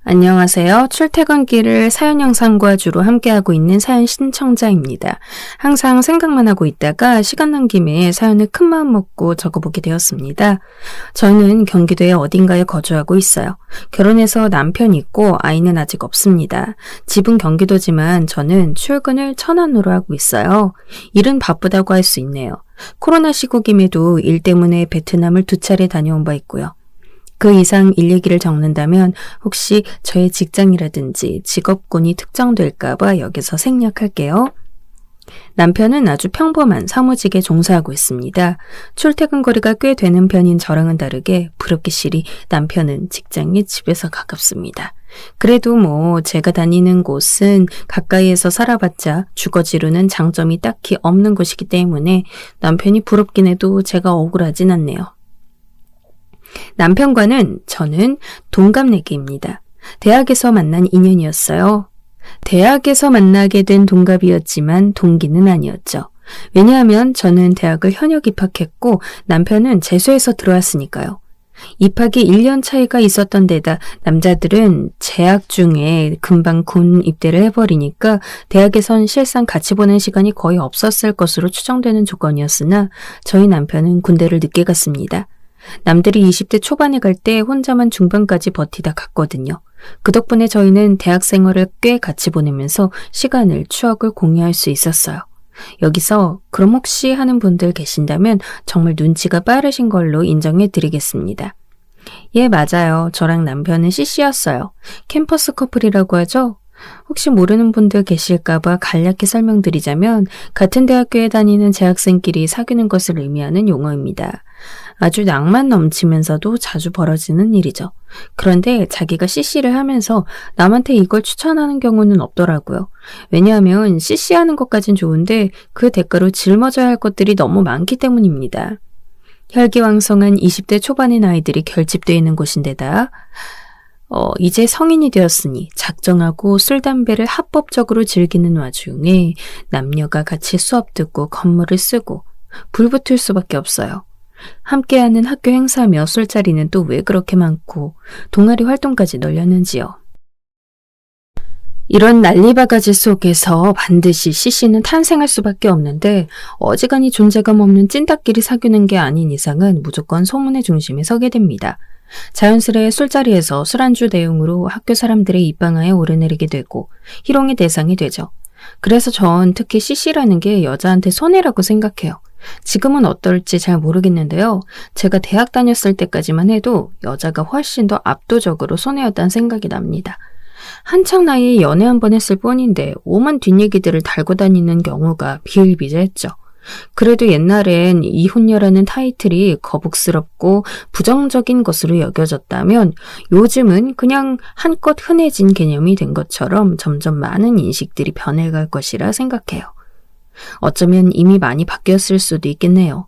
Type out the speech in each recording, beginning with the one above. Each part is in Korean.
안녕하세요. 출퇴근길을 사연 영상과 주로 함께하고 있는 사연 신청자입니다. 항상 생각만 하고 있다가 시간 난 김에 사연을 큰마음 먹고 적어보게 되었습니다. 저는 경기도의 어딘가에 거주하고 있어요. 결혼해서 남편 있고 아이는 아직 없습니다. 집은 경기도지만 저는 출근을 천안으로 하고 있어요. 일은 바쁘다고 할 수 있네요. 코로나 시국임에도 일 때문에 베트남을 2차례 다녀온 바 있고요. 그 이상 일 얘기를 적는다면 혹시 저의 직장이라든지 직업군이 특정될까봐 여기서 생략할게요. 남편은 아주 평범한 사무직에 종사하고 있습니다. 출퇴근 거리가 꽤 되는 편인 저랑은 다르게 부럽기실이 남편은 직장이 집에서 가깝습니다. 그래도 제가 다니는 곳은 가까이에서 살아봤자 주거지로는 장점이 딱히 없는 곳이기 때문에 남편이 부럽긴 해도 제가 억울하진 않네요. 남편과는 저는 동갑내기입니다. 대학에서 만난 인연이었어요. 대학에서 만나게 된 동갑이었지만 동기는 아니었죠. 왜냐하면 저는 대학을 현역 입학했고 남편은 재수해서 들어왔으니까요. 입학이 1년 차이가 있었던 데다 남자들은 재학 중에 금방 군 입대를 해버리니까 대학에선 실상 같이 보낸 시간이 거의 없었을 것으로 추정되는 조건이었으나 저희 남편은 군대를 늦게 갔습니다. 남들이 20대 초반에 갈 때 혼자만 중반까지 버티다 갔거든요. 그 덕분에 저희는 대학 생활을 꽤 같이 보내면서 시간을, 추억을 공유할 수 있었어요. 여기서 그럼 혹시 하는 분들 계신다면 정말 눈치가 빠르신 걸로 인정해 드리겠습니다. 예, 맞아요. 저랑 남편은 CC였어요. 캠퍼스 커플이라고 하죠? 혹시 모르는 분들 계실까봐 간략히 설명드리자면 같은 대학교에 다니는 재학생끼리 사귀는 것을 의미하는 용어입니다. 아주 낭만 넘치면서도 자주 벌어지는 일이죠. 그런데 자기가 CC를 하면서 남한테 이걸 추천하는 경우는 없더라고요. 왜냐하면 CC하는 것까진 좋은데 그 대가로 짊어져야 할 것들이 너무 많기 때문입니다. 혈기왕성한 20대 초반의 아이들이 결집되어 있는 곳인데다 이제 성인이 되었으니 작정하고 술, 담배를 합법적으로 즐기는 와중에 남녀가 같이 수업 듣고 건물을 쓰고 불붙을 수밖에 없어요. 함께하는 학교 행사며 술자리는 또 왜 그렇게 많고 동아리 활동까지 널렸는지요. 이런 난리바가지 속에서 반드시 CC는 탄생할 수밖에 없는데 어지간히 존재감 없는 찐따끼리 사귀는 게 아닌 이상은 무조건 소문의 중심에 서게 됩니다. 자연스레 술자리에서 술안주 대용으로 학교 사람들의 입방아에 오르내리게 되고 희롱의 대상이 되죠. 그래서 전 특히 CC라는 게 여자한테 손해라고 생각해요. 지금은 어떨지 잘 모르겠는데요. 제가 대학 다녔을 때까지만 해도 여자가 훨씬 더 압도적으로 손해였다는 생각이 납니다. 한창 나이에 연애 한 번 했을 뿐인데 오만 뒷얘기들을 달고 다니는 경우가 비일비재했죠. 그래도 옛날엔 이혼녀라는 타이틀이 거북스럽고 부정적인 것으로 여겨졌다면 요즘은 그냥 한껏 흔해진 개념이 된 것처럼 점점 많은 인식들이 변해갈 것이라 생각해요. 어쩌면 이미 많이 바뀌었을 수도 있겠네요.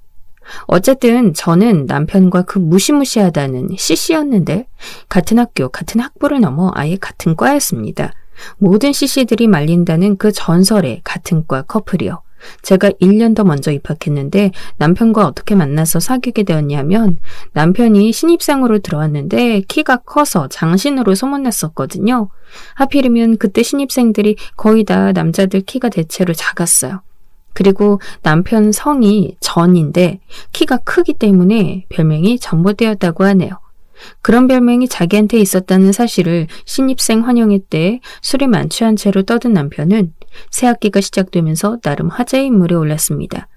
어쨌든 저는 남편과 그 무시무시하다는 CC였는데 같은 학교, 같은 학부를 넘어 아예 같은 과였습니다. 모든 CC들이 말린다는 그 전설의 같은 과 커플이요. 제가 1년 더 먼저 입학했는데 남편과 어떻게 만나서 사귀게 되었냐면 남편이 신입생으로 들어왔는데 키가 커서 장신으로 소문났었거든요. 하필이면 그때 신입생들이 거의 다 남자들 키가 대체로 작았어요. 그리고 남편 성이 전인데 키가 크기 때문에 별명이 전봇대였다고 하네요. 그런 별명이 자기한테 있었다는 사실을 신입생 환영회 때 술이 만취한 채로 떠든 남편은 새학기가 시작되면서 나름 화제의 인물에 올랐습니다.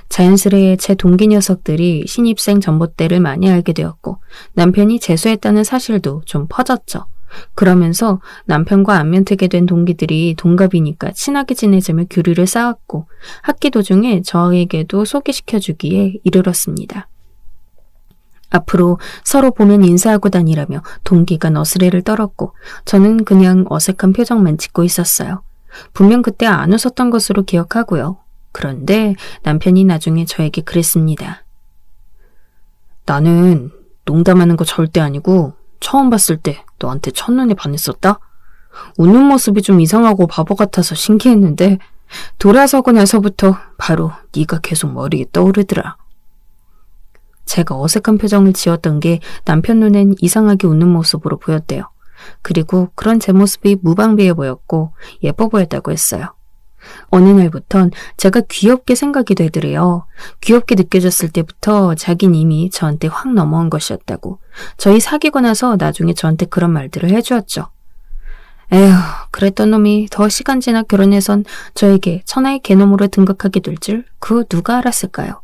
자연스레 제 동기 녀석들이 신입생 전봇대를 많이 알게 되었고 남편이 재수했다는 사실도 좀 퍼졌죠. 그러면서 남편과 안면 트게 된 동기들이 동갑이니까 친하게 지내자며 교류를 쌓았고 학기 도중에 저에게도 소개시켜주기에 이르렀습니다. 앞으로 서로 보면 인사하고 다니라며 동기가 너스레를 떨었고 저는 그냥 어색한 표정만 짓고 있었어요. 분명 그때 안 웃었던 것으로 기억하고요. 그런데 남편이 나중에 저에게 그랬습니다. 나는 농담하는 거 절대 아니고 처음 봤을 때 너한테 첫눈에 반했었다? 웃는 모습이 좀 이상하고 바보 같아서 신기했는데 돌아서고 나서부터 바로 네가 계속 머리에 떠오르더라. 제가 어색한 표정을 지었던 게 남편 눈엔 이상하게 웃는 모습으로 보였대요. 그리고 그런 제 모습이 무방비해 보였고 예뻐 보였다고 했어요. 어느 날부턴 제가 귀엽게 생각이 되더래요. 귀엽게 느껴졌을 때부터 자긴 이미 저한테 확 넘어온 것이었다고. 저희 사귀고 나서 나중에 저한테 그런 말들을 해주었죠. 에휴, 그랬던 놈이 더 시간 지나 결혼해선 저에게 천하의 개놈으로 등극하게 될 줄 그 누가 알았을까요?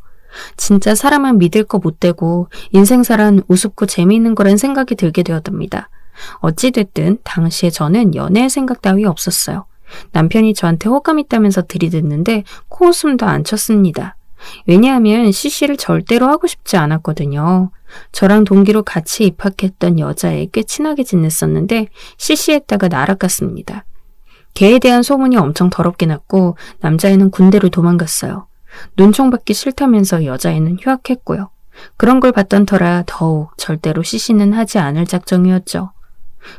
진짜 사람을 믿을 거 못 되고 인생사란 우습고 재미있는 거란 생각이 들게 되었답니다. 어찌됐든 당시에 저는 연애의 생각 따위 없었어요. 남편이 저한테 호감 있다면서 들이댔는데 코웃음도 안 쳤습니다. 왜냐하면 CC를 절대로 하고 싶지 않았거든요. 저랑 동기로 같이 입학했던 여자애 꽤 친하게 지냈었는데 CC했다가 날아갔습니다. 걔에 대한 소문이 엄청 더럽게 났고 남자애는 군대로 도망갔어요. 눈총받기 싫다면서 여자애는 휴학했고요. 그런 걸 봤던 터라 더욱 절대로 CC는 하지 않을 작정이었죠.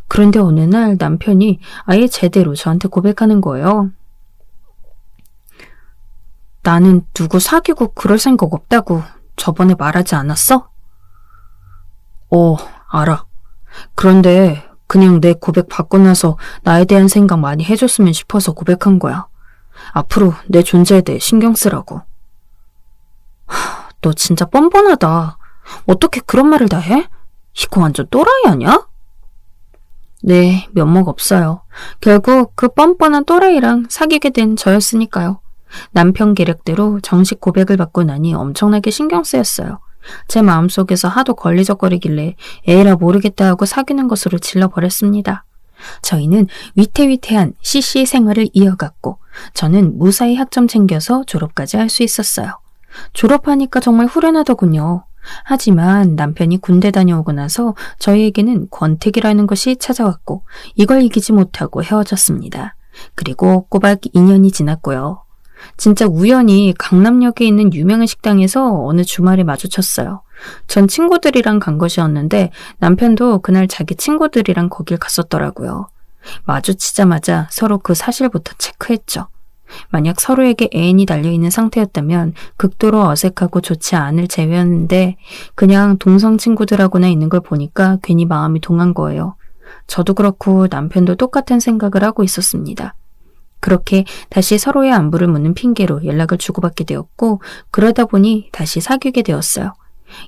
그런데 어느 날 남편이 아예 제대로 저한테 고백하는 거예요. 나는 누구 사귀고 그럴 생각 없다고 저번에 말하지 않았어? 알아. 그런데 그냥 내 고백 받고 나서 나에 대한 생각 많이 해줬으면 싶어서 고백한 거야. 앞으로 내 존재에 대해 신경 쓰라고. 너 진짜 뻔뻔하다. 어떻게 그런 말을 다 해? 이거 완전 또라이 아니야? 네, 면목 없어요. 결국 그 뻔뻔한 또라이랑 사귀게 된 저였으니까요. 남편 계략대로 정식 고백을 받고 나니 엄청나게 신경 쓰였어요. 제 마음속에서 하도 걸리적거리길래 에이라 모르겠다 하고 사귀는 것으로 질러버렸습니다. 저희는 위태위태한 CC 생활을 이어갔고 저는 무사히 학점 챙겨서 졸업까지 할 수 있었어요. 졸업하니까 정말 후련하더군요. 하지만 남편이 군대 다녀오고 나서 저희에게는 권태기라는 것이 찾아왔고 이걸 이기지 못하고 헤어졌습니다. 그리고 꼬박 2년이 지났고요. 진짜 우연히 강남역에 있는 유명한 식당에서 어느 주말에 마주쳤어요. 전 친구들이랑 간 것이었는데 남편도 그날 자기 친구들이랑 거길 갔었더라고요. 마주치자마자 서로 그 사실부터 체크했죠. 만약 서로에게 애인이 달려있는 상태였다면 극도로 어색하고 좋지 않을 제외였는데 그냥 동성 친구들하고나 있는 걸 보니까 괜히 마음이 동한 거예요. 저도 그렇고 남편도 똑같은 생각을 하고 있었습니다. 그렇게 다시 서로의 안부를 묻는 핑계로 연락을 주고받게 되었고 그러다 보니 다시 사귀게 되었어요.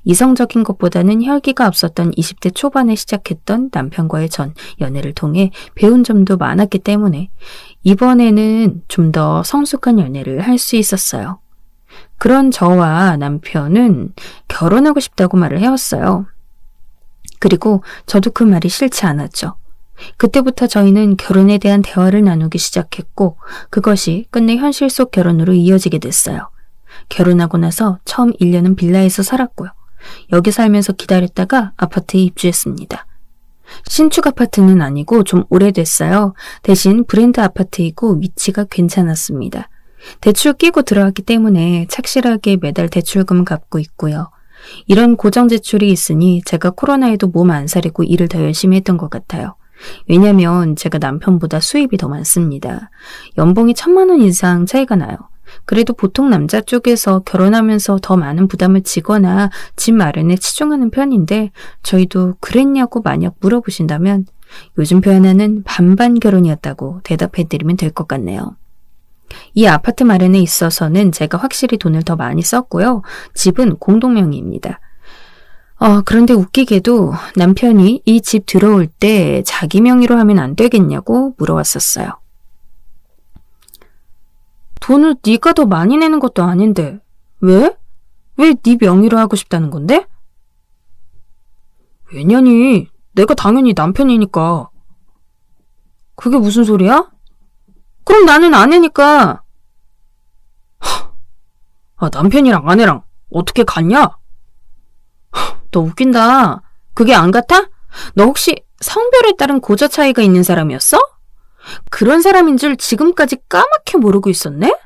이성적인 것보다는 혈기가 앞섰던 20대 초반에 시작했던 남편과의 전 연애를 통해 배운 점도 많았기 때문에 이번에는 좀 더 성숙한 연애를 할 수 있었어요. 그런 저와 남편은 결혼하고 싶다고 말을 해왔어요. 그리고 저도 그 말이 싫지 않았죠. 그때부터 저희는 결혼에 대한 대화를 나누기 시작했고 그것이 끝내 현실 속 결혼으로 이어지게 됐어요. 결혼하고 나서 처음 1년은 빌라에서 살았고요. 여기 살면서 기다렸다가 아파트에 입주했습니다. 신축 아파트는 아니고 좀 오래됐어요. 대신 브랜드 아파트이고 위치가 괜찮았습니다. 대출 끼고 들어왔기 때문에 착실하게 매달 대출금 갚고 있고요. 이런 고정 지출이 있으니 제가 코로나에도 몸 안 사리고 일을 더 열심히 했던 것 같아요. 왜냐면 제가 남편보다 수입이 더 많습니다. 연봉이 1,000만 원 이상 차이가 나요. 그래도 보통 남자 쪽에서 결혼하면서 더 많은 부담을 지거나 집 마련에 치중하는 편인데 저희도 그랬냐고 만약 물어보신다면 요즘 표현하는 반반 결혼이었다고 대답해드리면 될 것 같네요. 이 아파트 마련에 있어서는 제가 확실히 돈을 더 많이 썼고요. 집은 공동명의입니다. 그런데 웃기게도 남편이 이 집 들어올 때 자기 명의로 하면 안 되겠냐고 물어왔었어요. 돈을 네가 더 많이 내는 것도 아닌데 왜? 왜 네 명의로 하고 싶다는 건데? 왜냐니? 내가 당연히 남편이니까. 그게 무슨 소리야? 그럼 나는 아내니까. 남편이랑 아내랑 어떻게 같냐? 너 웃긴다. 그게 안 같아? 너 혹시 성별에 따른 고저 차이가 있는 사람이었어? 그런 사람인 줄 지금까지 까맣게 모르고 있었네?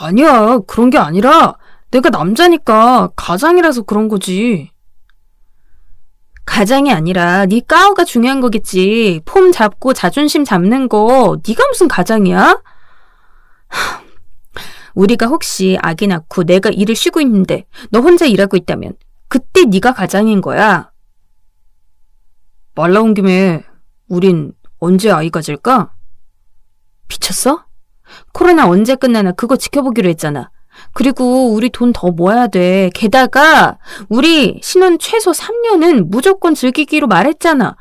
아니야, 그런 게 아니라 내가 남자니까 가장이라서 그런 거지. 가장이 아니라 네 까오가 중요한 거겠지. 폼 잡고 자존심 잡는 거 네가 무슨 가장이야? 우리가 혹시 아기 낳고 내가 일을 쉬고 있는데 너 혼자 일하고 있다면 그때 네가 가장인 거야. 말 나온 김에 우린 언제 아이 가질까? 미쳤어? 코로나 언제 끝나나 그거 지켜보기로 했잖아. 그리고 우리 돈 더 모아야 돼. 게다가 우리 신혼 최소 3년은 무조건 즐기기로 말했잖아.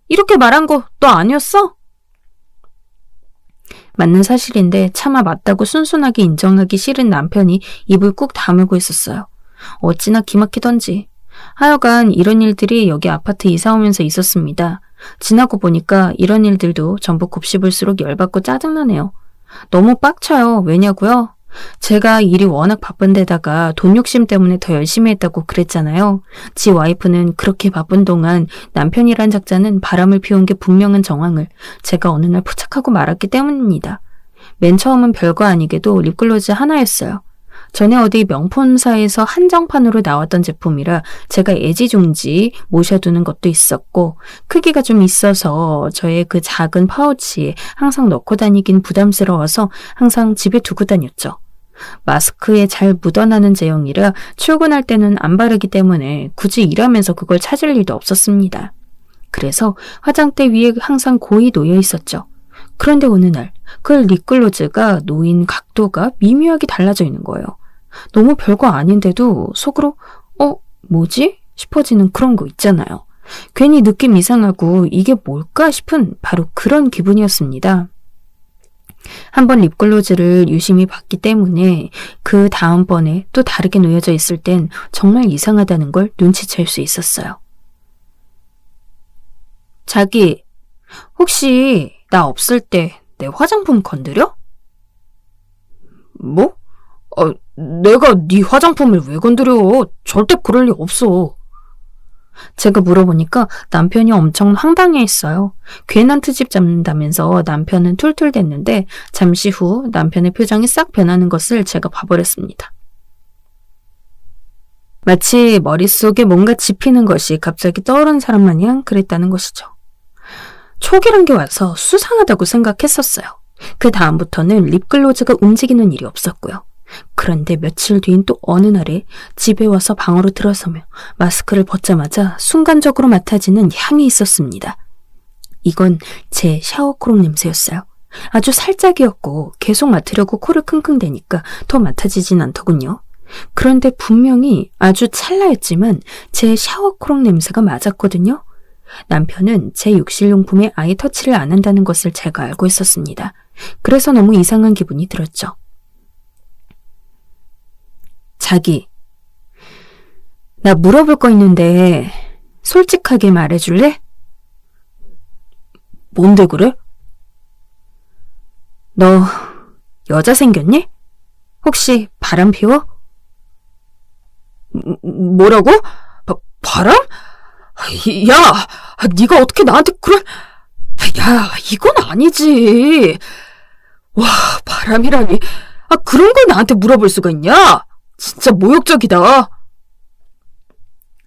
이렇게 말한 거 너 아니었어? 맞는 사실인데 차마 맞다고 순순하게 인정하기 싫은 남편이 입을 꾹 다물고 있었어요. 어찌나 기막히던지. 하여간 이런 일들이 여기 아파트 이사 오면서 있었습니다. 지나고 보니까 이런 일들도 전부 곱씹을수록 열받고 짜증나네요. 너무 빡쳐요. 왜냐고요? 제가 일이 워낙 바쁜 데다가 돈 욕심 때문에 더 열심히 했다고 그랬잖아요. 지 와이프는 그렇게 바쁜 동안 남편이란 작자는 바람을 피운 게 분명한 정황을 제가 어느 날 포착하고 말았기 때문입니다. 맨 처음은 별거 아니게도 립글로즈 하나였어요. 전에 어디 명품사에서 한정판으로 나왔던 제품이라 제가 애지중지 모셔두는 것도 있었고 크기가 좀 있어서 저의 그 작은 파우치에 항상 넣고 다니긴 부담스러워서 항상 집에 두고 다녔죠. 마스크에 잘 묻어나는 제형이라 출근할 때는 안 바르기 때문에 굳이 일하면서 그걸 찾을 일도 없었습니다. 그래서 화장대 위에 항상 고이 놓여 있었죠. 그런데 어느 날 그 립글로즈가 놓인 각도가 미묘하게 달라져 있는 거예요. 너무 별거 아닌데도 속으로 뭐지? 싶어지는 그런 거 있잖아요. 괜히 느낌 이상하고 이게 뭘까 싶은 바로 그런 기분이었습니다. 한번 립글로즈를 유심히 봤기 때문에 그 다음번에 또 다르게 놓여져 있을 땐 정말 이상하다는 걸 눈치챌 수 있었어요. 자기, 혹시 나 없을 때 내 화장품 건드려? 뭐? 내가 네 화장품을 왜 건드려? 절대 그럴 리 없어. 제가 물어보니까 남편이 엄청 황당해했어요. 괜한 트집 잡는다면서 남편은 툴툴댔는데 잠시 후 남편의 표정이 싹 변하는 것을 제가 봐버렸습니다. 마치 머릿속에 뭔가 짚이는 것이 갑자기 떠오른 사람 마냥 그랬다는 것이죠. 촉이란 게 와서 수상하다고 생각했었어요. 그 다음부터는 립글로즈가 움직이는 일이 없었고요. 그런데 며칠 뒤인 또 어느 날에 집에 와서 방으로 들어서며 마스크를 벗자마자 순간적으로 맡아지는 향이 있었습니다. 이건 제 샤워크롱 냄새였어요. 아주 살짝이었고 계속 맡으려고 코를 킁킁대니까 더 맡아지진 않더군요. 그런데 분명히 아주 찰나였지만 제 샤워크롱 냄새가 맞았거든요. 남편은 제 욕실용품에 아예 터치를 안 한다는 것을 제가 알고 있었습니다. 그래서 너무 이상한 기분이 들었죠. 자기, 나 물어볼 거 있는데 솔직하게 말해줄래? 뭔데 그래? 너 여자 생겼니? 혹시 바람 피워? 뭐라고? 바람? 야, 네가 어떻게 나한테 그런... 야, 이건 아니지. 와, 바람이라니. 그런 걸 나한테 물어볼 수가 있냐? 진짜 모욕적이다.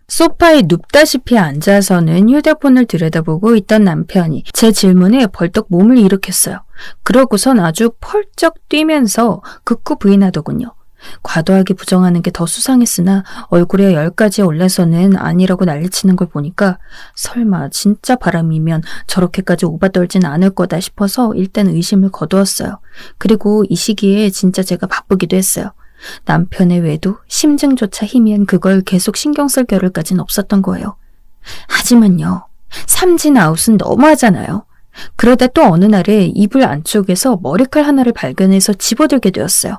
소파에 눕다시피 앉아서는 휴대폰을 들여다보고 있던 남편이 제 질문에 벌떡 몸을 일으켰어요. 그러고선 아주 펄쩍 뛰면서 극구 부인하더군요. 과도하게 부정하는 게 더 수상했으나 얼굴에 열까지 올라서는 아니라고 난리치는 걸 보니까 설마 진짜 바람이면 저렇게까지 오바떨진 않을 거다 싶어서 일단 의심을 거두었어요. 그리고 이 시기에 진짜 제가 바쁘기도 했어요. 남편의 외도, 심증조차 희미한 그걸 계속 신경 쓸 겨를까진 없었던 거예요. 하지만요, 삼진아웃은 너무하잖아요. 그러다 또 어느 날에 이불 안쪽에서 머리칼 하나를 발견해서 집어들게 되었어요.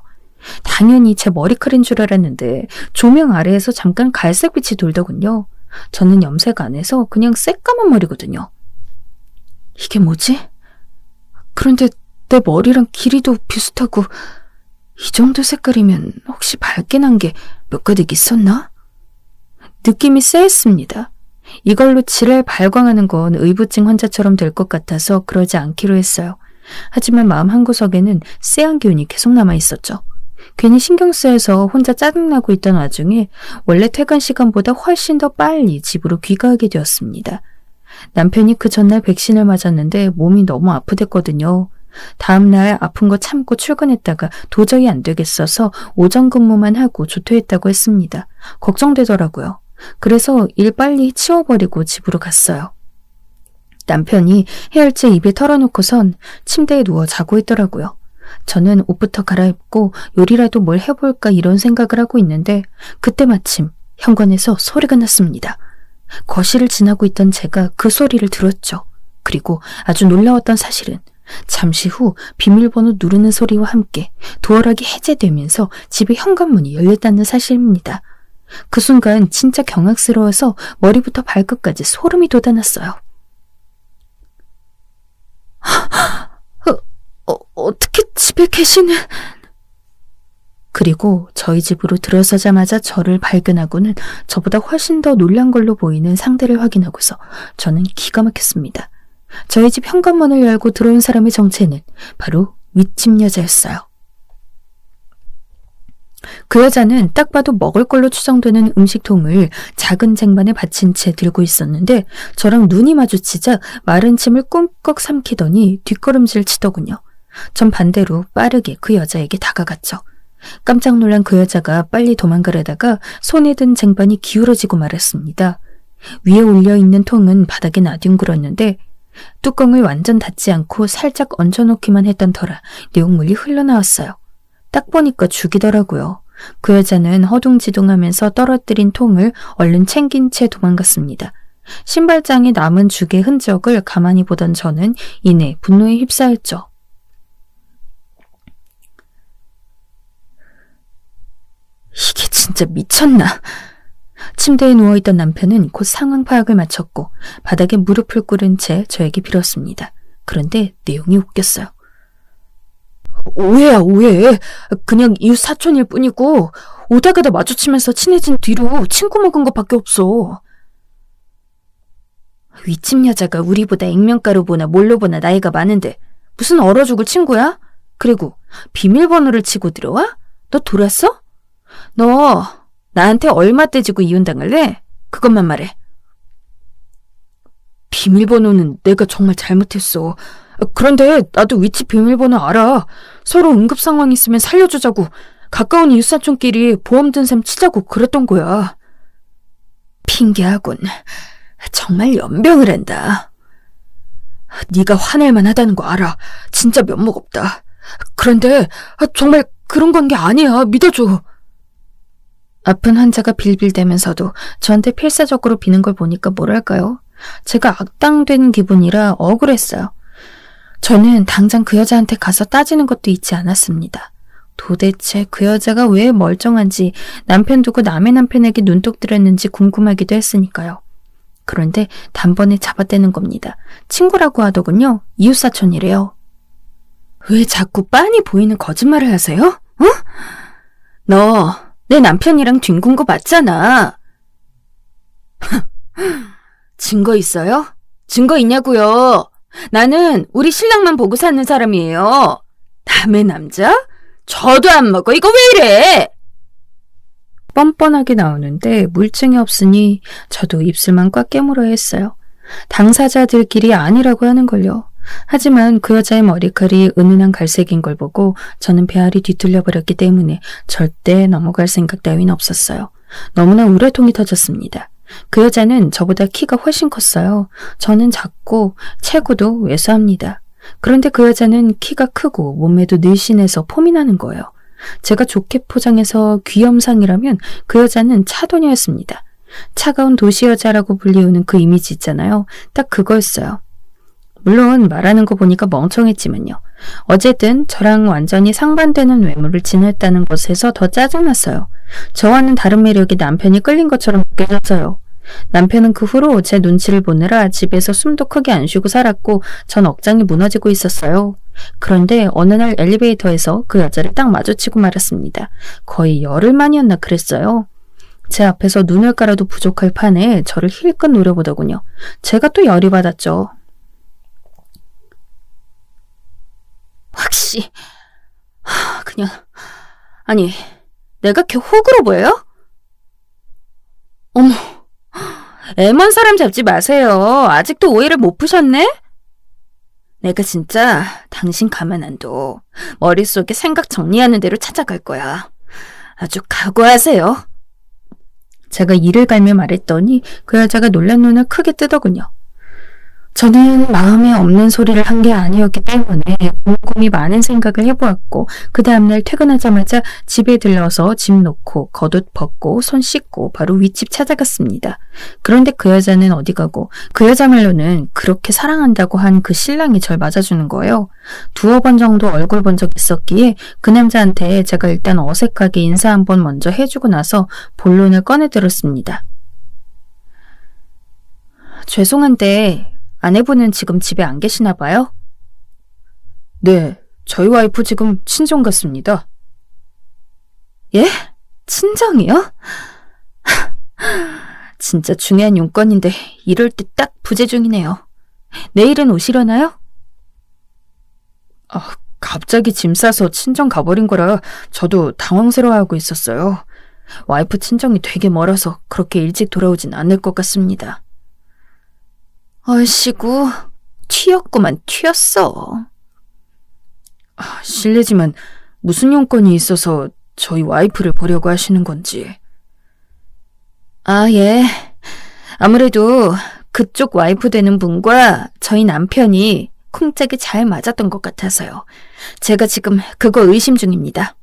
당연히 제 머리칼인 줄 알았는데 조명 아래에서 잠깐 갈색빛이 돌더군요. 저는 염색 안 해서 그냥 새까만 머리거든요. 이게 뭐지? 그런데 내 머리랑 길이도 비슷하고 이 정도 색깔이면 혹시 밝게 난 게 몇 가닥 있었나? 느낌이 쎄했습니다. 이걸로 지랄 발광하는 건 의부증 환자처럼 될 것 같아서 그러지 않기로 했어요. 하지만 마음 한구석에는 쎄한 기운이 계속 남아있었죠. 괜히 신경 쓰여서 혼자 짜증나고 있던 와중에 원래 퇴근 시간보다 훨씬 더 빨리 집으로 귀가하게 되었습니다. 남편이 그 전날 백신을 맞았는데 몸이 너무 아프댔거든요. 다음날 아픈 거 참고 출근했다가 도저히 안 되겠어서 오전 근무만 하고 조퇴했다고 했습니다. 걱정되더라고요. 그래서 일 빨리 치워버리고 집으로 갔어요. 남편이 해열제 입에 털어놓고선 침대에 누워 자고 있더라고요. 저는 옷부터 갈아입고 요리라도 뭘 해볼까 이런 생각을 하고 있는데 그때 마침 현관에서 소리가 났습니다. 거실을 지나고 있던 제가 그 소리를 들었죠. 그리고 아주 놀라웠던 사실은 잠시 후 비밀번호 누르는 소리와 함께 도어락이 해제되면서 집의 현관문이 열렸다는 사실입니다. 그 순간 진짜 경악스러워서 머리부터 발끝까지 소름이 돋아났어요. 어떻게 집에 계시는... 그리고 저희 집으로 들어서자마자 저를 발견하고는 저보다 훨씬 더 놀란 걸로 보이는 상대를 확인하고서 저는 기가 막혔습니다. 저희 집 현관문을 열고 들어온 사람의 정체는 바로 윗집 여자였어요. 그 여자는 딱 봐도 먹을 걸로 추정되는 음식통을 작은 쟁반에 받친 채 들고 있었는데 저랑 눈이 마주치자 마른 침을 꿀꺽 삼키더니 뒷걸음질 치더군요. 전 반대로 빠르게 그 여자에게 다가갔죠. 깜짝 놀란 그 여자가 빨리 도망가려다가 손에 든 쟁반이 기울어지고 말았습니다. 위에 올려있는 통은 바닥에 나뒹굴었는데 뚜껑을 완전 닫지 않고 살짝 얹어놓기만 했던 터라 내용물이 흘러나왔어요. 딱 보니까 죽이더라고요. 그 여자는 허둥지둥하면서 떨어뜨린 통을 얼른 챙긴 채 도망갔습니다. 신발장에 남은 죽의 흔적을 가만히 보던 저는 이내 분노에 휩싸였죠. 이게 진짜 미쳤나? 침대에 누워있던 남편은 곧 상황 파악을 마쳤고 바닥에 무릎을 꿇은 채 저에게 빌었습니다. 그런데 내용이 웃겼어요. 오해야, 오해. 그냥 이웃 사촌일 뿐이고 오다가다 마주치면서 친해진 뒤로 친구 먹은 것밖에 없어. 윗집 여자가 우리보다 액면가로 보나 뭘로 보나 나이가 많은데 무슨 얼어 죽을 친구야? 그리고 비밀번호를 치고 들어와? 너 돌았어? 너 나한테 얼마 떼지고 이혼당할래? 그것만 말해. 비밀번호는 내가 정말 잘못했어. 그런데 나도 윗집 비밀번호 알아. 서로 응급 상황 있으면 살려주자고 가까운 이웃사촌끼리 보험 든 셈 치자고 그랬던 거야. 핑계하군. 정말 연병을 한다. 네가 화낼만 하다는 거 알아. 진짜 면목 없다. 그런데 정말 그런 건 게 아니야. 믿어줘. 아픈 환자가 빌빌대면서도 저한테 필사적으로 비는 걸 보니까 뭐랄까요? 제가 악당된 기분이라 억울했어요. 저는 당장 그 여자한테 가서 따지는 것도 잊지 않았습니다. 도대체 그 여자가 왜 멀쩡한지 남편 두고 남의 남편에게 눈독 들였는지 궁금하기도 했으니까요. 그런데 단번에 잡아떼는 겁니다. 친구라고 하더군요. 이웃사촌이래요. 왜 자꾸 빤히 보이는 거짓말을 하세요? 어? 너 내 남편이랑 뒹군 거 맞잖아. 증거 있어요? 증거 있냐고요? 나는 우리 신랑만 보고 사는 사람이에요. 남의 남자? 저도 안 먹어. 이거 왜 이래? 뻔뻔하게 나오는데 물증이 없으니 저도 입술만 꽉 깨물어야 했어요. 당사자들끼리 아니라고 하는걸요. 하지만 그 여자의 머리칼이 은은한 갈색인 걸 보고 저는 배알이 뒤틀려 버렸기 때문에 절대 넘어갈 생각 따윈 없었어요. 너무나 우려통이 터졌습니다. 그 여자는 저보다 키가 훨씬 컸어요. 저는 작고 체구도 왜소합니다. 그런데 그 여자는 키가 크고 몸매도 늘씬해서 폼이 나는 거예요. 제가 좋게 포장해서 귀염상이라면 그 여자는 차도녀였습니다. 차가운 도시 여자라고 불리우는 그 이미지 있잖아요. 딱 그거였어요. 물론 말하는 거 보니까 멍청했지만요. 어쨌든 저랑 완전히 상반되는 외모를 지녔다는 것에서 더 짜증났어요. 저와는 다른 매력이 남편이 끌린 것처럼 느껴졌어요. 남편은 그 후로 제 눈치를 보느라 집에서 숨도 크게 안 쉬고 살았고 전 억장이 무너지고 있었어요. 그런데 어느 날 엘리베이터에서 그 여자를 딱 마주치고 말았습니다. 거의 열흘 만이었나 그랬어요. 제 앞에서 눈을 깔아도 부족할 판에 저를 힐끗 노려보더군요. 제가 또 열이 받았죠. 확시 그냥 아니 내가 걔 호구로 보여요? 어머 애먼 사람 잡지 마세요. 아직도 오해를 못 푸셨네? 내가 진짜 당신 가만 안 둬. 머릿속에 생각 정리하는 대로 찾아갈 거야. 아주 각오하세요. 제가 이를 갈며 말했더니 그 여자가 놀란 눈을 크게 뜨더군요. 저는 마음에 없는 소리를 한 게 아니었기 때문에 곰곰이 많은 생각을 해보았고 그 다음날 퇴근하자마자 집에 들러서 짐 놓고 겉옷 벗고 손 씻고 바로 윗집 찾아갔습니다. 그런데 그 여자는 어디 가고 그 여자 말로는 그렇게 사랑한다고 한 그 신랑이 절 맞아주는 거예요. 두어 번 정도 얼굴 본 적 있었기에 그 남자한테 제가 일단 어색하게 인사 한번 먼저 해주고 나서 본론을 꺼내들었습니다. 죄송한데 아내분은 지금 집에 안 계시나 봐요? 네, 저희 와이프 지금 친정 갔습니다. 예? 친정이요? 진짜 중요한 용건인데 이럴 때 딱 부재 중이네요. 내일은 오시려나요? 갑자기 짐 싸서 친정 가버린 거라 저도 당황스러워하고 있었어요. 와이프 친정이 되게 멀어서 그렇게 일찍 돌아오진 않을 것 같습니다. 얼씨구, 튀었구만 튀었어. 실례지만 무슨 용건이 있어서 저희 와이프를 보려고 하시는 건지. 예. 아무래도 그쪽 와이프 되는 분과 저희 남편이 쿵짝이 잘 맞았던 것 같아서요. 제가 지금 그거 의심 중입니다.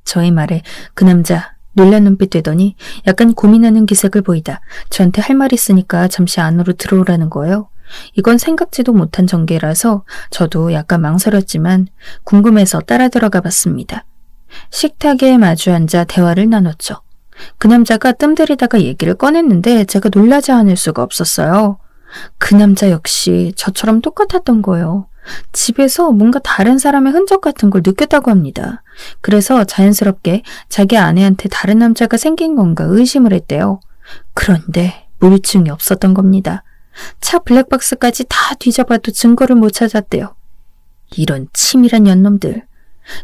저의 말에 그 남자 놀란 눈빛 되더니 약간 고민하는 기색을 보이다 저한테 할 말 있으니까 잠시 안으로 들어오라는 거예요. 이건 생각지도 못한 전개라서 저도 약간 망설였지만 궁금해서 따라 들어가 봤습니다. 식탁에 마주 앉아 대화를 나눴죠. 그 남자가 뜸들이다가 얘기를 꺼냈는데 제가 놀라지 않을 수가 없었어요. 그 남자 역시 저처럼 똑같았던 거예요. 집에서 뭔가 다른 사람의 흔적 같은 걸 느꼈다고 합니다. 그래서 자연스럽게 자기 아내한테 다른 남자가 생긴 건가 의심을 했대요. 그런데 물증이 없었던 겁니다. 차 블랙박스까지 다 뒤져봐도 증거를 못 찾았대요. 이런 치밀한 년놈들.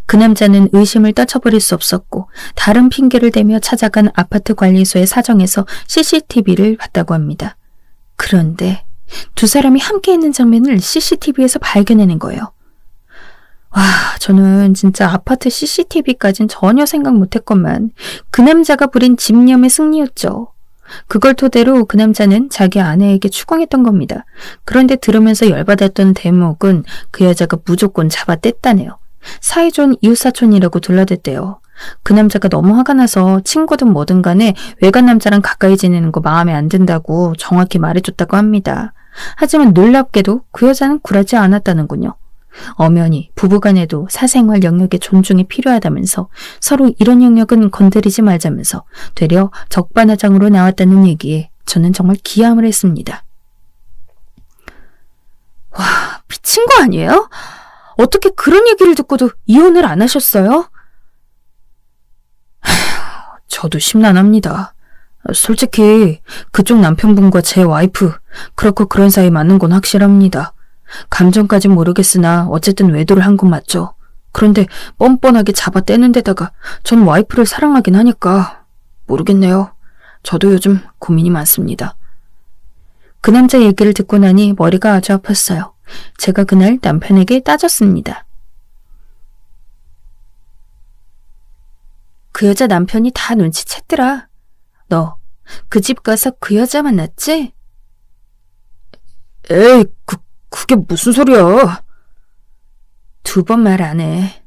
그 남자는 의심을 떨쳐버릴 수 없었고 다른 핑계를 대며 찾아간 아파트 관리소의 사정에서 CCTV를 봤다고 합니다. 그런데 두 사람이 함께 있는 장면을 CCTV에서 발견해낸 거예요. 와, 저는 진짜 아파트 CCTV까진 전혀 생각 못했건만 그 남자가 부린 집념의 승리였죠. 그걸 토대로 그 남자는 자기 아내에게 추궁했던 겁니다. 그런데 들으면서 열받았던 대목은 그 여자가 무조건 잡아뗐다네요. 사이좋은 이웃사촌이라고 둘러댔대요. 그 남자가 너무 화가 나서 친구든 뭐든 간에 외간 남자랑 가까이 지내는 거 마음에 안 든다고 정확히 말해줬다고 합니다. 하지만 놀랍게도 그 여자는 굴하지 않았다는군요. 엄연히 부부간에도 사생활 영역의 존중이 필요하다면서 서로 이런 영역은 건드리지 말자면서 되려 적반하장으로 나왔다는 얘기에 저는 정말 기함을 했습니다. 와, 미친 거 아니에요? 어떻게 그런 얘기를 듣고도 이혼을 안 하셨어요? 저도 심란합니다. 솔직히 그쪽 남편분과 제 와이프 그렇고 그런 사이 맞는 건 확실합니다. 감정까진 모르겠으나 어쨌든 외도를 한 건 맞죠. 그런데 뻔뻔하게 잡아떼는 데다가 전 와이프를 사랑하긴 하니까 모르겠네요. 저도 요즘 고민이 많습니다. 그 남자 얘기를 듣고 나니 머리가 아주 아팠어요. 제가 그날 남편에게 따졌습니다. 그 여자 남편이 다 눈치챘더라. 너 그 집 가서 그 여자 만났지? 에이, 그게 무슨 소리야? 2번 말 안 해.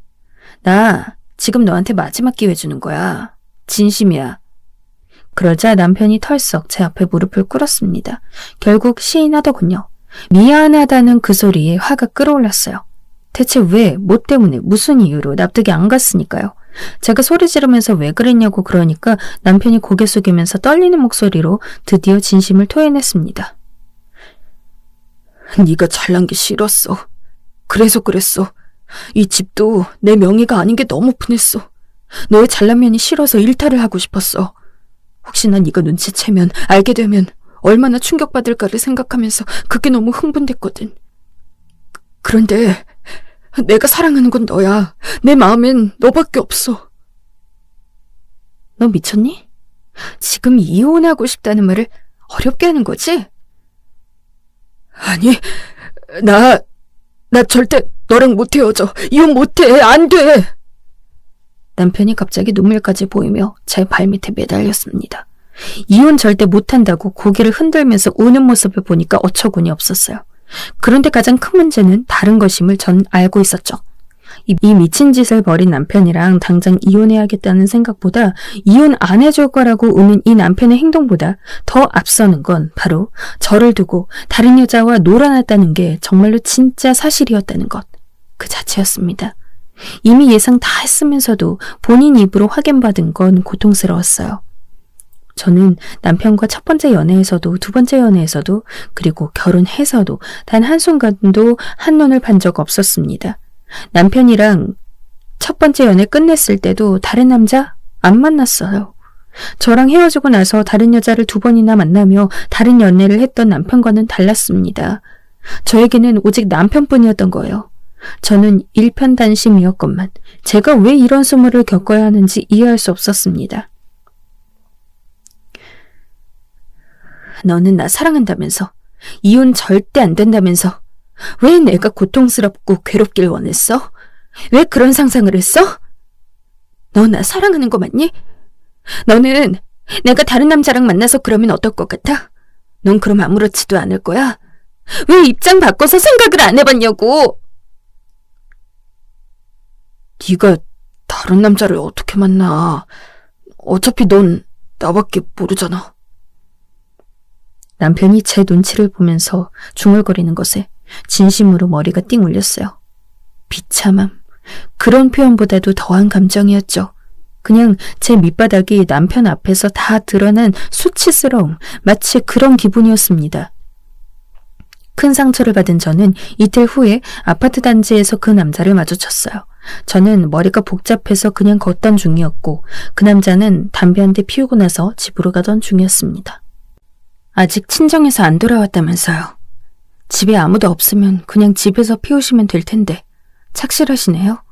나 지금 너한테 마지막 기회 주는 거야. 진심이야. 그러자 남편이 털썩 제 앞에 무릎을 꿇었습니다. 결국 시인하더군요. 미안하다는 그 소리에 화가 끓어올랐어요. 대체 왜, 뭐 때문에, 무슨 이유로 납득이 안 갔으니까요. 제가 소리 지르면서 왜 그랬냐고 그러니까 남편이 고개 숙이면서 떨리는 목소리로 드디어 진심을 토해냈습니다. 네가 잘난 게 싫었어. 그래서 그랬어. 이 집도 내 명의가 아닌 게 너무 분했어. 너의 잘난 면이 싫어서 일탈을 하고 싶었어. 혹시나 네가 눈치채면 알게 되면 얼마나 충격받을까를 생각하면서 그게 너무 흥분됐거든. 그런데 내가 사랑하는 건 너야. 내 마음엔 너밖에 없어. 너 미쳤니? 지금 이혼하고 싶다는 말을 어렵게 하는 거지? 아니, 나 절대 너랑 못 헤어져. 이혼 못 해. 안 돼. 남편이 갑자기 눈물까지 보이며 제 발밑에 매달렸습니다. 이혼 절대 못한다고 고개를 흔들면서 우는 모습을 보니까 어처구니 없었어요. 그런데 가장 큰 문제는 다른 것임을 전 알고 있었죠. 이 미친 짓을 벌인 남편이랑 당장 이혼해야겠다는 생각보다 이혼 안 해줄 거라고 우는 이 남편의 행동보다 더 앞서는 건 바로 저를 두고 다른 여자와 놀아났다는 게 정말로 진짜 사실이었다는 것, 그 자체였습니다. 이미 예상 다 했으면서도 본인 입으로 확인받은 건 고통스러웠어요. 저는 남편과 첫 번째 연애에서도 두 번째 연애에서도 그리고 결혼해서도 단 한순간도 한눈을 판 적 없었습니다. 남편이랑 첫 번째 연애 끝냈을 때도 다른 남자 안 만났어요. 저랑 헤어지고 나서 다른 여자를 2번이나 만나며 다른 연애를 했던 남편과는 달랐습니다. 저에게는 오직 남편뿐이었던 거예요. 저는 일편단심이었건만 제가 왜 이런 수모를 겪어야 하는지 이해할 수 없었습니다. 너는 나 사랑한다면서, 이혼 절대 안 된다면서 왜 내가 고통스럽고 괴롭길 원했어? 왜 그런 상상을 했어? 너 나 사랑하는 거 맞니? 너는 내가 다른 남자랑 만나서 그러면 어떨 것 같아? 넌 그럼 아무렇지도 않을 거야? 왜 입장 바꿔서 생각을 안 해봤냐고! 네가 다른 남자를 어떻게 만나? 어차피 넌 나밖에 모르잖아. 남편이 제 눈치를 보면서 중얼거리는 것에 진심으로 머리가 띵 울렸어요. 비참함. 그런 표현보다도 더한 감정이었죠. 그냥 제 밑바닥이 남편 앞에서 다 드러난 수치스러움, 마치 그런 기분이었습니다. 큰 상처를 받은 저는 이틀 후에 아파트 단지에서 그 남자를 마주쳤어요. 저는 머리가 복잡해서 그냥 걷던 중이었고 그 남자는 담배 한 대 피우고 나서 집으로 가던 중이었습니다. 아직 친정에서 안 돌아왔다면서요. 집에 아무도 없으면 그냥 집에서 피우시면 될 텐데 착실하시네요.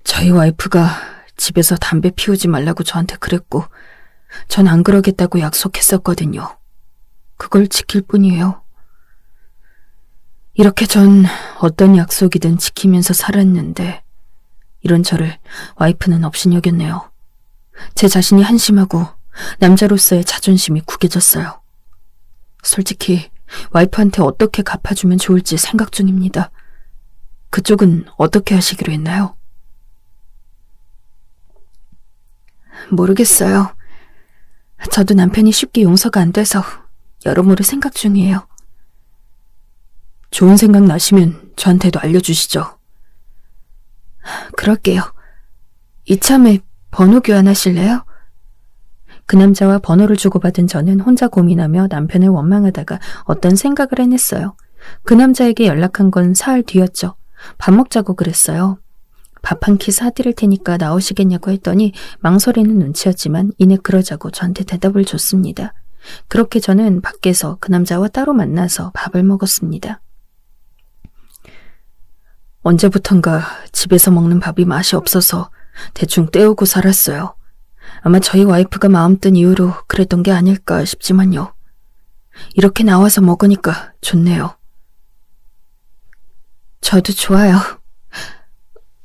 저희 와이프가 집에서 담배 피우지 말라고 저한테 그랬고 전 안 그러겠다고 약속했었거든요. 그걸 지킬 뿐이에요. 이렇게 전 어떤 약속이든 지키면서 살았는데 이런 저를 와이프는 업신여겼네요. 제 자신이 한심하고 남자로서의 자존심이 구겨졌어요. 솔직히 와이프한테 어떻게 갚아주면 좋을지 생각 중입니다. 그쪽은 어떻게 하시기로 했나요? 모르겠어요. 저도 남편이 쉽게 용서가 안 돼서 여러모로 생각 중이에요. 좋은 생각 나시면 저한테도 알려주시죠. 그럴게요. 이참에 번호 교환하실래요? 그 남자와 번호를 주고받은 저는 혼자 고민하며 남편을 원망하다가 어떤 생각을 해냈어요. 그 남자에게 연락한 건 사흘 뒤였죠. 밥 먹자고 그랬어요. 밥 한 끼 사드릴 테니까 나오시겠냐고 했더니 망설이는 눈치였지만 이내 그러자고 저한테 대답을 줬습니다. 그렇게 저는 밖에서 그 남자와 따로 만나서 밥을 먹었습니다. 언제부턴가 집에서 먹는 밥이 맛이 없어서 대충 때우고 살았어요. 아마 저희 와이프가 마음 뜬 이유로 그랬던 게 아닐까 싶지만요. 이렇게 나와서 먹으니까 좋네요. 저도 좋아요.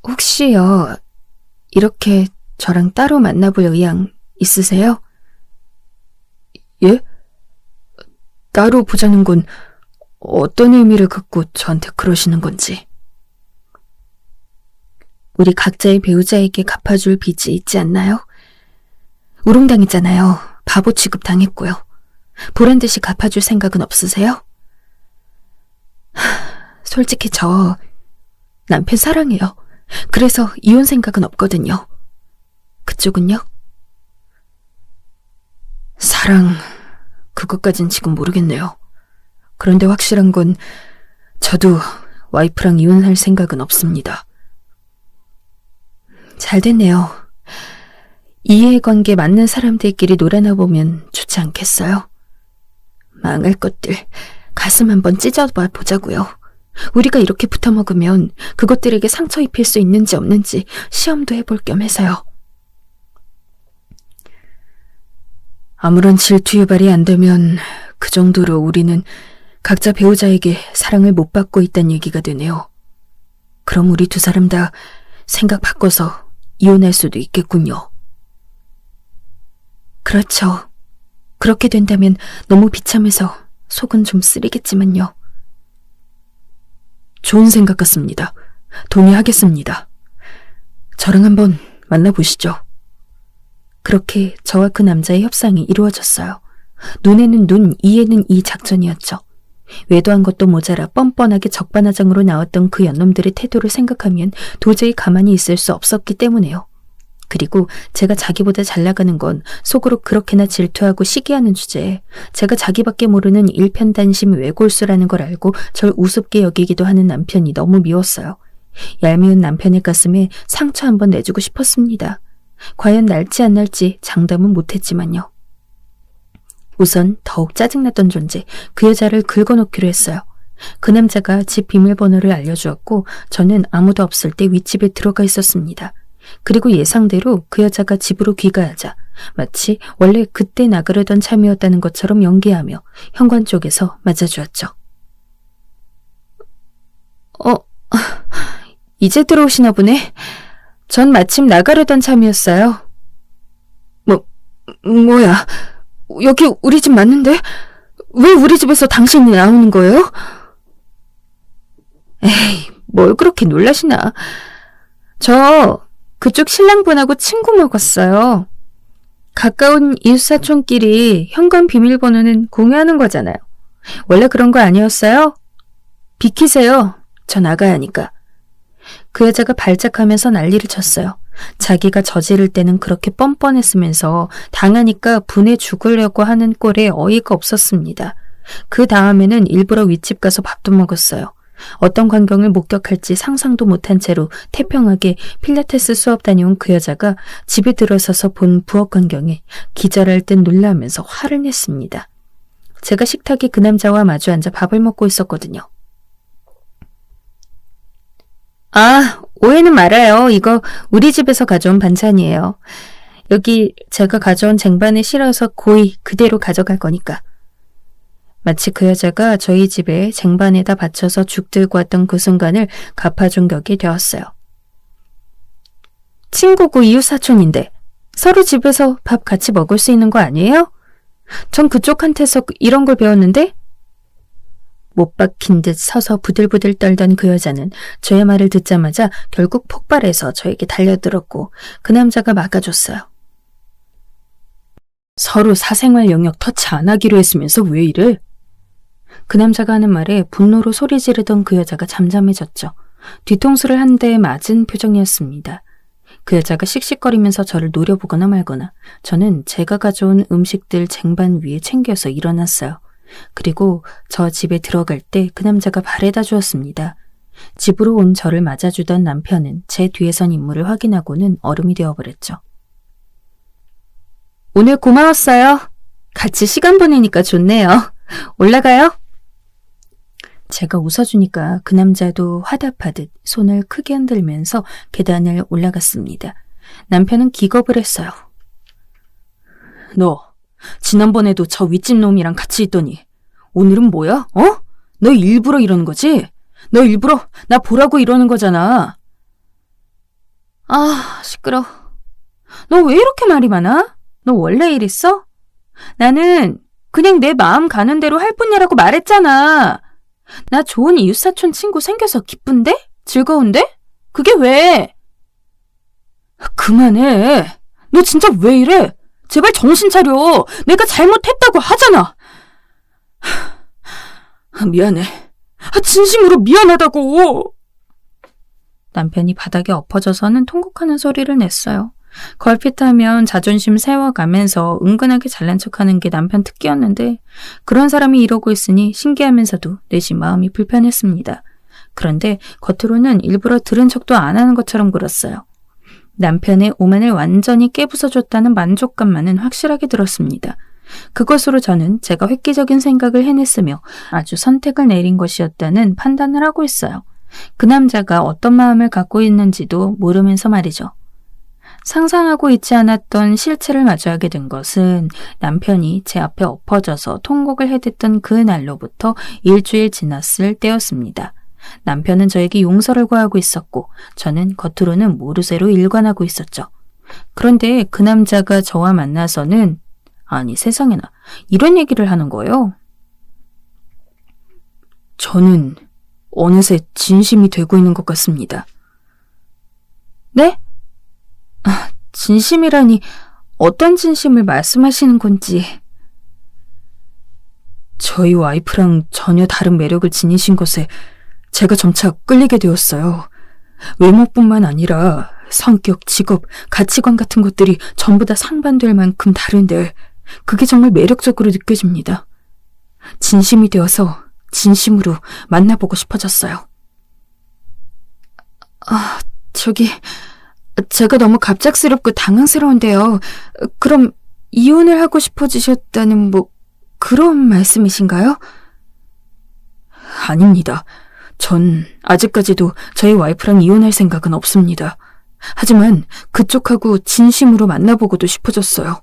혹시요, 이렇게 저랑 따로 만나볼 의향 있으세요? 예? 따로 보자는 건 어떤 의미를 갖고 저한테 그러시는 건지. 우리 각자의 배우자에게 갚아줄 빚이 있지 않나요? 우롱당했잖아요. 바보 취급 당했고요. 보란듯이 갚아줄 생각은 없으세요? 솔직히 저 남편 사랑해요. 그래서 이혼 생각은 없거든요. 그쪽은요? 사랑, 그것까진 지금 모르겠네요. 그런데 확실한 건 저도 와이프랑 이혼할 생각은 없습니다. 잘 됐네요. 이해관계 맞는 사람들끼리 놀아나 보면 좋지 않겠어요? 망할 것들, 가슴 한번 찢어봐 보자고요. 우리가 이렇게 붙어먹으면 그것들에게 상처 입힐 수 있는지 없는지 시험도 해볼 겸 해서요. 아무런 질투 유발이 안 되면 그 정도로 우리는 각자 배우자에게 사랑을 못 받고 있다는 얘기가 되네요. 그럼 우리 두 사람 다 생각 바꿔서 이혼할 수도 있겠군요. 그렇죠. 그렇게 된다면 너무 비참해서 속은 좀 쓰리겠지만요. 좋은 생각 같습니다. 동의하겠습니다. 저랑 한번 만나보시죠. 그렇게 저와 그 남자의 협상이 이루어졌어요. 눈에는 눈, 이에는 이 작전이었죠. 외도한 것도 모자라 뻔뻔하게 적반하장으로 나왔던 그 연놈들의 태도를 생각하면 도저히 가만히 있을 수 없었기 때문에요. 그리고 제가 자기보다 잘 나가는 건 속으로 그렇게나 질투하고 시기하는 주제에 제가 자기밖에 모르는 일편단심 외골수라는 걸 알고 절 우습게 여기기도 하는 남편이 너무 미웠어요. 얄미운 남편의 가슴에 상처 한번 내주고 싶었습니다. 과연 날지 안 날지 장담은 못했지만요. 우선 더욱 짜증났던 존재, 그 여자를 긁어놓기로 했어요. 그 남자가 집 비밀번호를 알려주었고 저는 아무도 없을 때 윗집에 들어가 있었습니다. 그리고 예상대로 그 여자가 집으로 귀가하자 마치 원래 그때 나가려던 참이었다는 것처럼 연기하며 현관 쪽에서 맞아주었죠. 이제 들어오시나 보네. 전 마침 나가려던 참이었어요. 뭐야? 여기 우리 집 맞는데? 왜 우리 집에서 당신이 나오는 거예요? 에이, 뭘 그렇게 놀라시나. 저 그쪽 신랑분하고 친구 먹었어요. 가까운 이웃사촌끼리 현관 비밀번호는 공유하는 거잖아요. 원래 그런 거 아니었어요? 비키세요. 저 나가야 하니까. 그 여자가 발작하면서 난리를 쳤어요. 자기가 저지를 때는 그렇게 뻔뻔했으면서 당하니까 분해 죽으려고 하는 꼴에 어이가 없었습니다. 그 다음에는 일부러 윗집 가서 밥도 먹었어요. 어떤 광경을 목격할지 상상도 못한 채로 태평하게 필라테스 수업 다녀온 그 여자가 집에 들어서서 본 부엌 광경에 기절할 듯 놀라면서 화를 냈습니다. 제가 식탁에 그 남자와 마주 앉아 밥을 먹고 있었거든요. 아, 오해는 말아요. 이거 우리 집에서 가져온 반찬이에요. 여기 제가 가져온 쟁반에 실어서 고이 그대로 가져갈 거니까. 마치 그 여자가 저희 집에 쟁반에다 받쳐서 죽 들고 왔던 그 순간을 갚아준 격이 되었어요. 친구고 이웃사촌인데 서로 집에서 밥 같이 먹을 수 있는 거 아니에요? 전 그쪽한테서 이런 걸 배웠는데? 못 박힌 듯 서서 부들부들 떨던 그 여자는 저의 말을 듣자마자 결국 폭발해서 저에게 달려들었고 그 남자가 막아줬어요. 서로 사생활 영역 터치 안 하기로 했으면서 왜 이래? 그 남자가 하는 말에 분노로 소리 지르던 그 여자가 잠잠해졌죠. 뒤통수를 한 대 맞은 표정이었습니다. 그 여자가 씩씩거리면서 저를 노려보거나 말거나 저는 제가 가져온 음식들 쟁반 위에 챙겨서 일어났어요. 그리고 저 집에 들어갈 때 그 남자가 발에다 주었습니다. 집으로 온 저를 맞아주던 남편은 제 뒤에 선 인물을 확인하고는 얼음이 되어버렸죠. 오늘 고마웠어요. 같이 시간 보내니까 좋네요. 올라가요? 제가 웃어주니까 그 남자도 화답하듯 손을 크게 흔들면서 계단을 올라갔습니다. 남편은 기겁을 했어요. 너 지난번에도 저 윗집 놈이랑 같이 있더니 오늘은 뭐야? 너 일부러 이러는 거지? 너 일부러 나 보라고 이러는 거잖아. 아, 시끄러. 너 왜 이렇게 말이 많아? 너 원래 이랬어? 나는 그냥 내 마음 가는 대로 할 뿐이라고 말했잖아. 나 좋은 이웃사촌 친구 생겨서 기쁜데? 즐거운데? 그게 왜? 그만해. 너 진짜 왜 이래? 제발 정신 차려. 내가 잘못했다고 하잖아. 미안해. 진심으로 미안하다고. 남편이 바닥에 엎어져서는 통곡하는 소리를 냈어요. 걸핏하면 자존심 세워가면서 은근하게 잘난 척하는 게 남편 특기였는데 그런 사람이 이러고 있으니 신기하면서도 내심 마음이 불편했습니다. 그런데 겉으로는 일부러 들은 척도 안 하는 것처럼 굴었어요. 남편의 오만을 완전히 깨부숴줬다는 만족감만은 확실하게 들었습니다. 그것으로 저는 제가 획기적인 생각을 해냈으며 아주 선택을 내린 것이었다는 판단을 하고 있어요. 그 남자가 어떤 마음을 갖고 있는지도 모르면서 말이죠. 상상하고 있지 않았던 실체를 마주하게 된 것은 남편이 제 앞에 엎어져서 통곡을 해댔던 그 날로부터 일주일 지났을 때였습니다. 남편은 저에게 용서를 구하고 있었고 저는 겉으로는 모르쇠로 일관하고 있었죠. 그런데 그 남자가 저와 만나서는 아니 세상에나 이런 얘기를 하는 거예요. 저는 어느새 진심이 되고 있는 것 같습니다. 네? 진심이라니 어떤 진심을 말씀하시는 건지. 저희 와이프랑 전혀 다른 매력을 지니신 것에 제가 점차 끌리게 되었어요. 외모뿐만 아니라 성격, 직업, 가치관 같은 것들이 전부 다 상반될 만큼 다른데 그게 정말 매력적으로 느껴집니다. 진심이 되어서 진심으로 만나보고 싶어졌어요. 제가 너무 갑작스럽고 당황스러운데요. 그럼 이혼을 하고 싶어지셨다는 그런 말씀이신가요? 아닙니다. 전 아직까지도 저희 와이프랑 이혼할 생각은 없습니다. 하지만 그쪽하고 진심으로 만나보고도 싶어졌어요.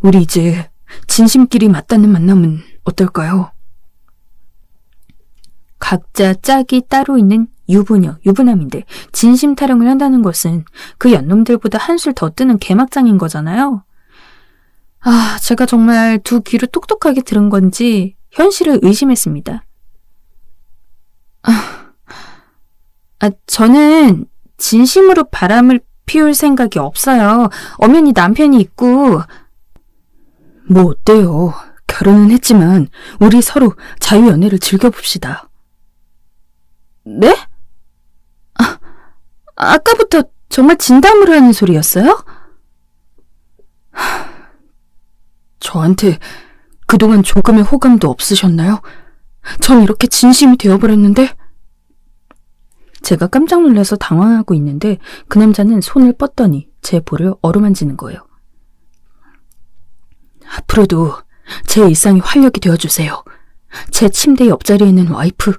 우리 이제 진심끼리 맞닿는 만남은 어떨까요? 각자 짝이 따로 있는 유부녀, 유부남인데 진심 타령을 한다는 것은 그 연놈들보다 한술 더 뜨는 개막장인 거잖아요. 제가 정말 두 귀로 똑똑하게 들은 건지 현실을 의심했습니다. 저는 진심으로 바람을 피울 생각이 없어요. 엄연히 남편이 있고. 뭐 어때요? 결혼은 했지만 우리 서로 자유연애를 즐겨봅시다. 네? 아까부터 정말 진담으로 하는 소리였어요? 저한테 그동안 조금의 호감도 없으셨나요? 전 이렇게 진심이 되어버렸는데? 제가 깜짝 놀라서 당황하고 있는데 그 남자는 손을 뻗더니 제 볼을 어루만지는 거예요. 앞으로도 제 일상이 활력이 되어주세요. 제 침대 옆자리에 있는 와이프,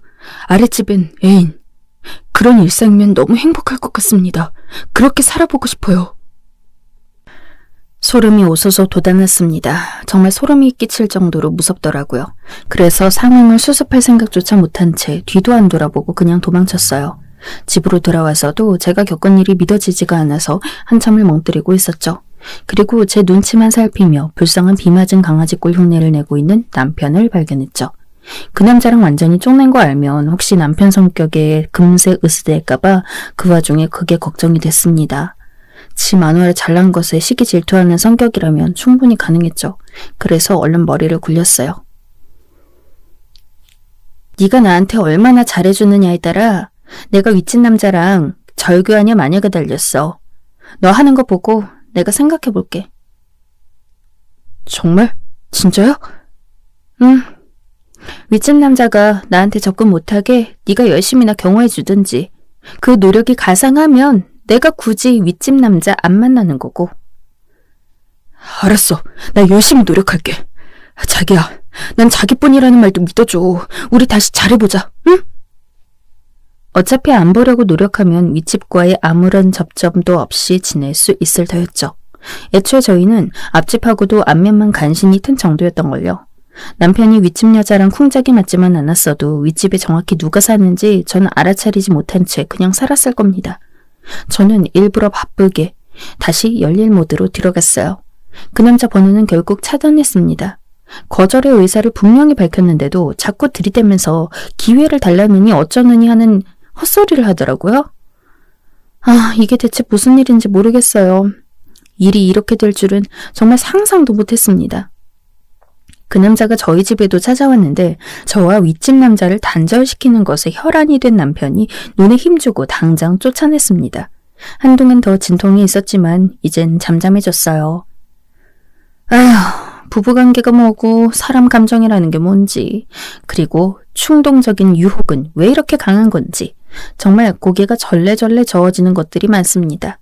아랫집엔 애인. 그런 일상이면 너무 행복할 것 같습니다. 그렇게 살아보고 싶어요. 소름이 오서서 돋아났습니다. 정말 소름이 끼칠 정도로 무섭더라고요. 그래서 상황을 수습할 생각조차 못한 채 뒤도 안 돌아보고 그냥 도망쳤어요. 집으로 돌아와서도 제가 겪은 일이 믿어지지가 않아서 한참을 멍때리고 있었죠. 그리고 제 눈치만 살피며 불쌍한 비 맞은 강아지 꼴 흉내를 내고 있는 남편을 발견했죠. 그 남자랑 완전히 쪽낸 거 알면 혹시 남편 성격에 금세 으스대할까봐 그 와중에 그게 걱정이 됐습니다. 지 마누라 잘난 것에 시기 질투하는 성격이라면 충분히 가능했죠. 그래서 얼른 머리를 굴렸어요. 네가 나한테 얼마나 잘해주느냐에 따라 내가 윗집 남자랑 절교하냐 마냐가 달렸어. 너 하는 거 보고 내가 생각해볼게. 정말? 진짜요? 응. 윗집 남자가 나한테 접근 못하게 네가 열심히나 경호해주든지 그 노력이 가상하면 내가 굳이 윗집 남자 안 만나는 거고. 알았어. 나 열심히 노력할게. 자기야, 난 자기뿐이라는 말도 믿어줘. 우리 다시 잘해보자, 응? 어차피 안 보려고 노력하면 윗집과의 아무런 접점도 없이 지낼 수 있을 터였죠. 애초에 저희는 앞집하고도 안면만 간신히 튼 정도였던걸요. 남편이 윗집 여자랑 쿵짝이 맞지만 않았어도 윗집에 정확히 누가 사는지 저는 알아차리지 못한 채 그냥 살았을 겁니다. 저는 일부러 바쁘게 다시 열일 모드로 들어갔어요. 그 남자 번호는 결국 차단했습니다. 거절의 의사를 분명히 밝혔는데도 자꾸 들이대면서 기회를 달라느니 어쩌느니 하는 헛소리를 하더라고요. 이게 대체 무슨 일인지 모르겠어요. 일이 이렇게 될 줄은 정말 상상도 못했습니다. 그 남자가 저희 집에도 찾아왔는데 저와 윗집 남자를 단절시키는 것에 혈안이 된 남편이 눈에 힘주고 당장 쫓아냈습니다. 한동안 더 진통이 있었지만 이젠 잠잠해졌어요. 부부관계가 뭐고 사람 감정이라는 게 뭔지, 그리고 충동적인 유혹은 왜 이렇게 강한 건지 정말 고개가 절레절레 저어지는 것들이 많습니다.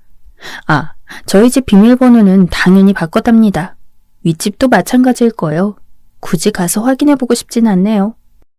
저희 집 비밀번호는 당연히 바꿨답니다. 윗집도 마찬가지일 거예요. 굳이 가서 확인해보고 싶진 않네요.